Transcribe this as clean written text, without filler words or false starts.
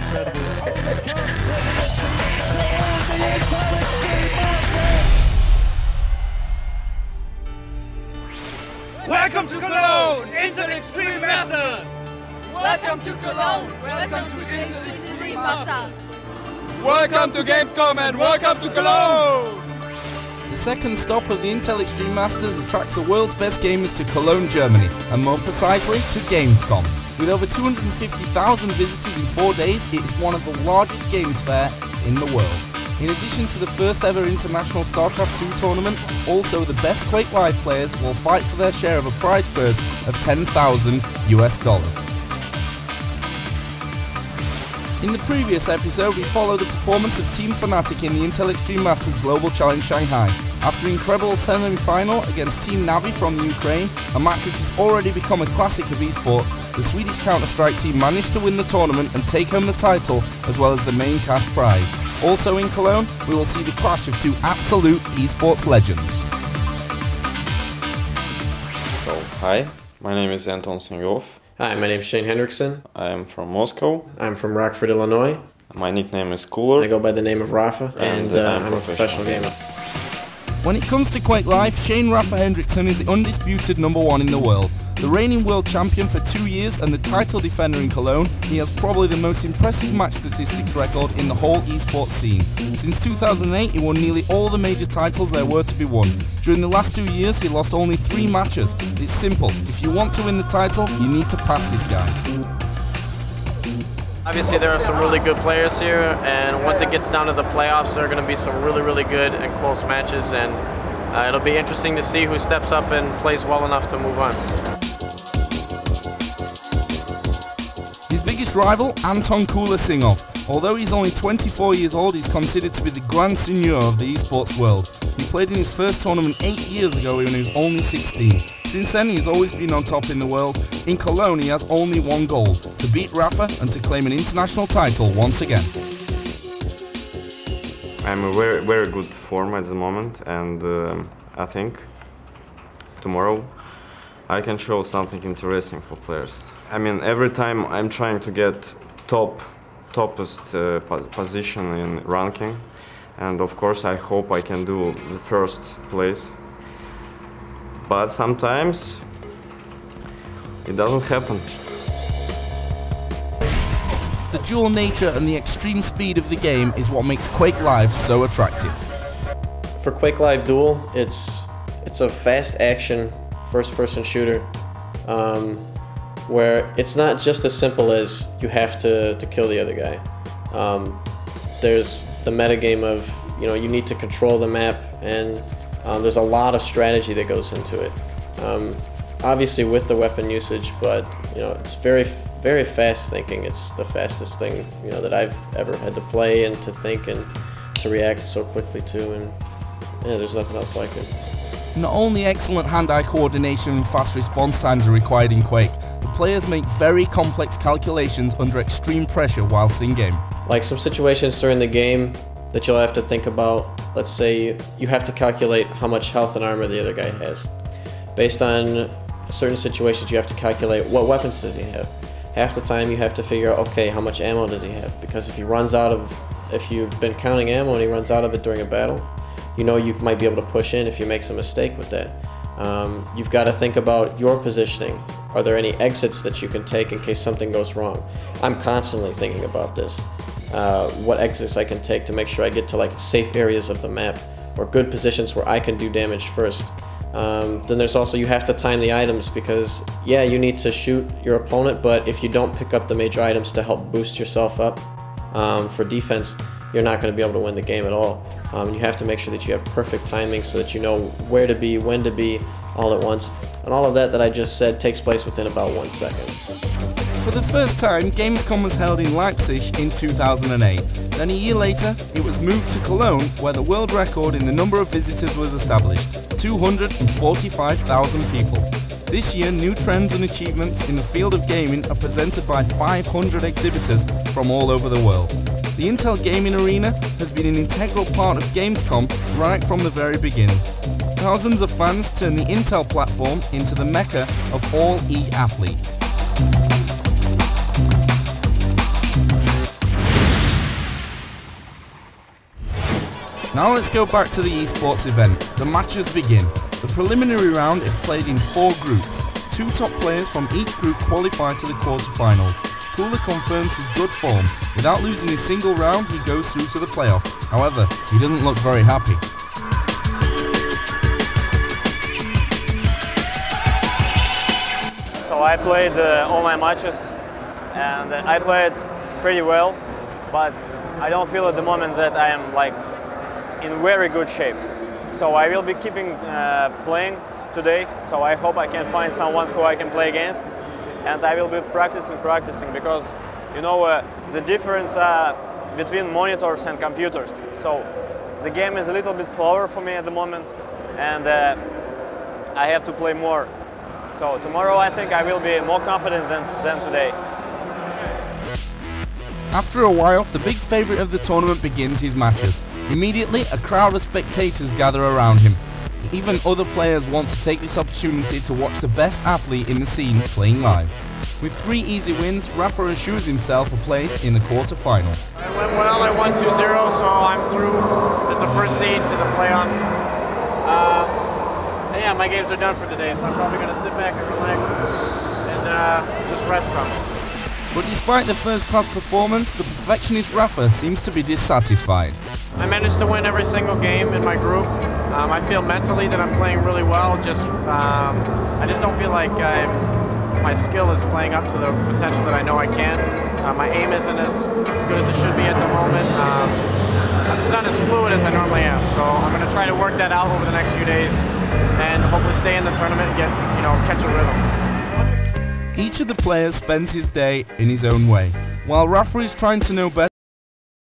Welcome to Cologne, Intel Extreme Masters! Welcome to Cologne, welcome to Intel Extreme Masters! Welcome to Gamescom and welcome to Cologne! The second stop of the Intel Extreme Masters attracts the world's best gamers to Cologne, Germany, and more precisely to Gamescom. With over 250,000 visitors in 4 days, it is one of the largest games fair in the world. In addition to the first ever international StarCraft 2 tournament, also the best Quake Live players will fight for their share of a prize purse of $10,000 US. In the previous episode, we followed the performance of Team Fnatic in the Intel Extreme Masters Global Challenge Shanghai. After an incredible semi-final against Team Navi from Ukraine, a match which has already become a classic of esports, the Swedish Counter-Strike team managed to win the tournament and take home the title as well as the main cash prize. Also in Cologne, we will see the clash of two absolute esports legends. So, hi, my name is Anton Sengrov. Hi, my name is Shane Hendrickson. I am from Moscow. I'm from Rockford, Illinois. My nickname is Cooler. I go by the name of Rafa, and I'm a professional gamer. When it comes to Quake Live, Shane Rafa Hendrickson is the undisputed #1 in the world. The reigning world champion for 2 years and the title defender in Cologne, he has probably the most impressive match statistics record in the whole esports scene. Since 2008, he won nearly all the major titles there were to be won. During the last 2 years, he lost only 3 matches. It's simple. If you want to win the title, you need to pass this guy. Obviously there are some really good players here, and once it gets down to the playoffs, there are going to be some really good and close matches, and it'll be interesting to see who steps up and plays well enough to move on. His biggest rival, Anton Kula Singov. Although he's only 24 years old, he's considered to be the Grand Seigneur of the esports world. He played in his first tournament 8 years ago when he was only 16. Since then, he's always been on top in the world. In Cologne, he has only one goal: to beat Rafa and to claim an international title once again. I'm in very good form at the moment, and I think tomorrow I can show something interesting for players. I mean, every time I'm trying to get toppest position in ranking, and of course I hope I can do the first place. But sometimes it doesn't happen. The dual nature and the extreme speed of the game is what makes Quake Live so attractive. For Quake Live Duel, it's a fast action first-person shooter where it's not just as simple as you have to kill the other guy. There's the metagame of, you need to control the map, and there's a lot of strategy that goes into it. Obviously with the weapon usage, but it's very fast thinking. It's the fastest thing that I've ever had to play and to think and to react so quickly to, and there's nothing else like it. Not only excellent hand-eye coordination and fast response times are required in Quake, the players make very complex calculations under extreme pressure whilst in-game. Like some situations during the game that you'll have to think about. Let's say you have to calculate how much health and armor the other guy has. Based on certain situations, you have to calculate what weapons does he have. Half the time you have to figure out, okay, how much ammo does he have? Because if you've been counting ammo and he runs out of it during a battle, you might be able to push in if you make some mistake with that. You've got to think about your positioning. Are there any exits that you can take in case something goes wrong? I'm constantly thinking about this. What exits I can take to make sure I get to safe areas of the map or good positions where I can do damage first. Then there's also, you have to time the items, because yeah, you need to shoot your opponent, but if you don't pick up the major items to help boost yourself up for defense, you're not going to be able to win the game at all. You have to make sure that you have perfect timing so that you know where to be, when to be, all at once. And all of that I just said takes place within about 1 second. For the first time, Gamescom was held in Leipzig in 2008. Then a year later, it was moved to Cologne, where the world record in the number of visitors was established: 245,000 people. This year, new trends and achievements in the field of gaming are presented by 500 exhibitors from all over the world. The Intel Gaming Arena has been an integral part of Gamescom right from the very beginning. Thousands of fans turn the Intel platform into the mecca of all e-athletes. Now let's go back to the esports event. The matches begin. The preliminary round is played in 4 groups. 2 top players from each group qualify to the quarterfinals. Cooler confirms his good form. Without losing a single round, he goes through to the playoffs. However, he doesn't look very happy. So I played all my matches and I played pretty well, but I don't feel at the moment that I am like in very good shape. So I will be keeping playing today, so I hope I can find someone who I can play against, and I will be practicing because you know the difference between monitors and computers. So the game is a little bit slower for me at the moment, and I have to play more. So tomorrow I think I will be more confident than today. After a while, the big favourite of the tournament begins his matches. Immediately, a crowd of spectators gather around him. Even other players want to take this opportunity to watch the best athlete in the scene playing live. With 3 easy wins, Rafa assures himself a place in the quarter-final. I went well, I won 2-0, so I'm through as the first seed to the playoffs. Yeah, my games are done for today, so I'm probably going to sit back and relax and just rest some. But despite the first-class performance, the perfectionist Rafa seems to be dissatisfied. I managed to win every single game in my group. I feel mentally that I'm playing really well. I just don't feel like my skill is playing up to the potential that I know I can. My aim isn't as good as it should be at the moment. I'm just not as fluid as I normally am. So I'm going to try to work that out over the next few days and hopefully stay in the tournament and get, catch a rhythm. Each of the players spends his day in his own way. While Rafa is trying to know better